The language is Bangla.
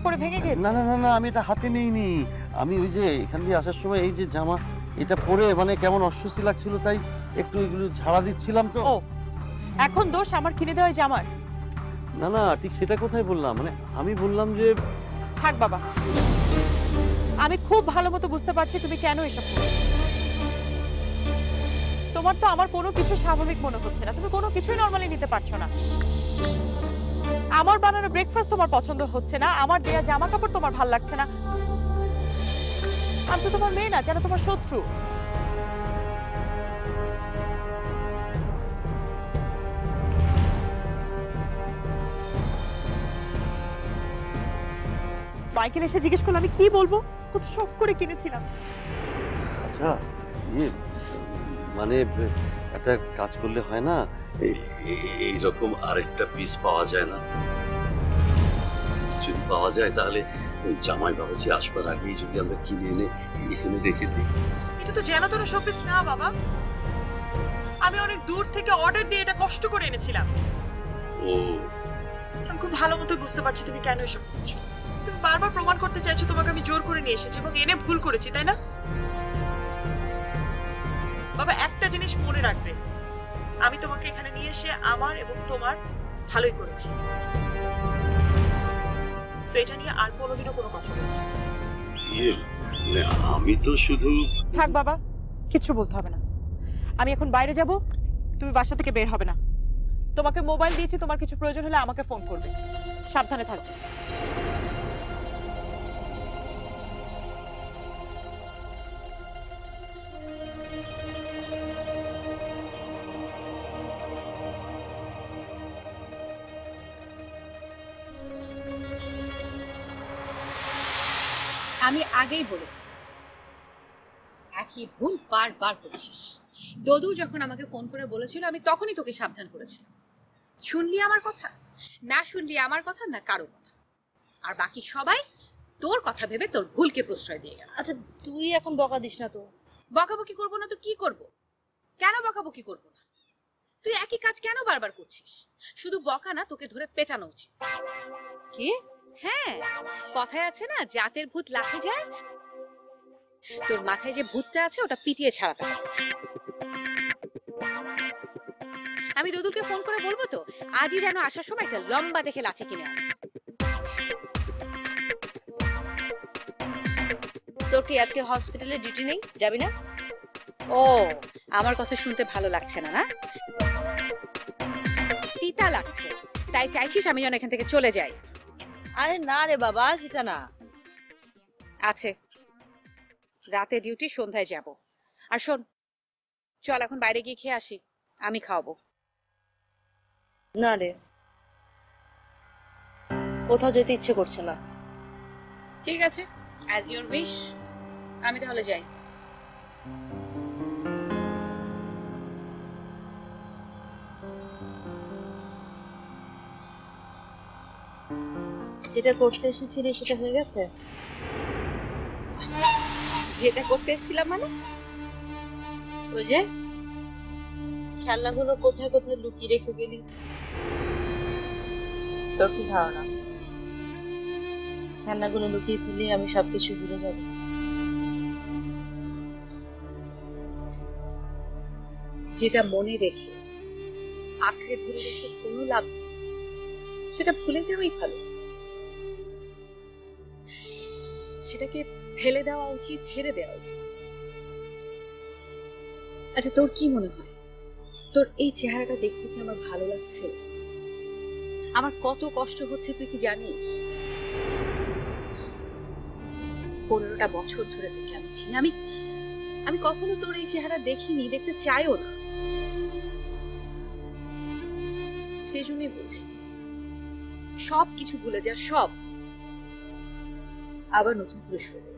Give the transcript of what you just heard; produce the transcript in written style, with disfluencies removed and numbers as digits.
পরে ভেঙে গেছে? না না না না, আমি এটা হাতে নিইনি। আমি ওই যে এখান দিয়ে আসার সময় এই যে জামা এটা পরে মানে কেমন অস্বস্তি লাগছিল, তাই একটু এগুলো ঝাড়া দিচ্ছিলাম তো। ও, এখন দোষ আমার কিনে দেওয়া জামার? না না, ঠিক সেটা কোথায় বললাম, মানে আমি বললাম যে থাক বাবা, আমি খুব ভালো মতো বুঝতে পারছি তুমি কেন এসব করছো। তোমার তো আমার কোনো কিছু স্বাভাবিক মনে হচ্ছে না, তুমি কোনো কিছুই নরমালি নিতে পারছো না। আমার বানানো ব্রেকফাস্ট তোমার পছন্দ হচ্ছে না, আমার দেয়া জামা কাপড় তোমার ভাল লাগছে না। আমি তো তোমার মেয়ে না, যেন তোমার শত্রু। মাইকেল এসে জিজ্ঞেস করলো আমি কি বলবো, কত শখ করে কিনেছিলাম। আচ্ছা ইয়ে মানে একটা কাজ করলে হয় না, এইরকম আরেকটা পিস পাওয়া যায় না? যদি পাওয়া যায় তাহলে জামাই বাবাজি আসবার আগেই যদি আমরা কিনে এনে এখানে রেখে দিই। এটা তো যেন তোর শোপিস না বাবা, আমি অনেক দূর থেকে অর্ডার দিয়ে এটা কষ্ট করে এনেছিলাম। ও আমি খুব ভালো মতো বুঝতে পারছি তুমি কেন এসব করছো। তুমি বারবার প্রমাণ করতে চাইছো তোমাকে আমি জোর করে নিয়ে এসেছি এবং এনে ভুল করেছি, তাই না? বাবা একটা জিনিস মনে রাখবে, আমি তোমাকে এখানে নিয়ে এসে আমার এবং তোমার ভালোই করেছি। সো এটা নিয়ে আর কোনোদিনও কোনো কথা বলবো না। মানে আমি তো শুধু থাক বাবা, কিচ্ছু বলতে হবে না। আমি এখন বাইরে যাব, তুমি বাসা থেকে বের হবে না। তোমাকে মোবাইল দিয়েছি, তোমার কিছু প্রয়োজন হলে আমাকে ফোন করবে। সাবধানে থাকবে। আমি আগেই বলেছি একই ভুল বারবার করছিস। দদু যখন আমাকে ফোন করে বলেছিল আমি তখনই তোকে সাবধান করেছিলাম। শুনলি আমার কথা? না শুনলি আমার কথা, না কারো কথা। আর বাকি সবাই তোর কথা ভেবে তোর ভুলকে প্রশ্রয় দিয়ে গেল। আচ্ছা তুই এখন বকা দিস না তো। বকাবকি করবো না তো কি করব? কেন বকাবকি করবো না? তুই একই কাজ কেন বারবার করছিস? শুধু বকা না, তোকে ধরে পেটানো উচিত। কি? হ্যাঁ, কথায় আছে না, জাতের ভূত লাফে যায়। তোর মাথায় যে ভূতটা আছে ওটা পিটিয়ে ছাড়াতে হবে। আমি দদুলকে ফোন করে বলবো তো আজই যেন আসার সময় একটা লম্বা দেখে লাচি কিনে আনে। তোর কি আজকে হসপিটালে ডিউটি নেই, যাবি না? ও, আমার কথা শুনতে ভালো লাগছে না, না? তিতা লাগছে, তাই চাইছিস আমি যেন এখান থেকে চলে যাই? আরে না রে বাবা, সেটা না। আছে, রাতে ডিউটি, সন্ধ্যায় যাব। আর শোন, চল এখন বাইরে গিয়ে খেয়ে আসি, আমি খাওয়াবো। না রে, কোথাও যেতে ইচ্ছে করছে না। ঠিক আছে, অ্যাজ ইউর উইশ, আমি তাহলে যাই। যেটা করতে এসেছিলি সেটা হয়ে গেছে? যেটা করতে এসেছিলাম মানে? ওই যে খেলনাগুলো কোথায় কোথায় লুকিয়ে রেখে গেলি, তোর কি ধারণা খেলনাগুলো লুকিয়ে ফেলে আমি সবকিছু ভুলে যাব? যেটা মনে রেখে আঁকড়ে ধরে রেখে কোনো লাভ নেই, সেটা ভুলে যাওয়াই ভালো। সেটাকে ফেলে দেওয়া উচিত, ছেড়ে দেওয়া উচিত। আচ্ছা তোর কি মনে হয়, তোর এই চেহারাটা দেখতে কি আমার ভালো লাগছে? আমার কত কষ্ট হচ্ছে তুই কি জানিস? 15টা বছর ধরে তোকে আমি চিনি, আমি কখনো তোর এই চেহারা দেখিনি, দেখতে চাইও না। সেই জন্যই বলছি সব কিছু ভুলে যা, সব, আবার নতুন করে শুরু।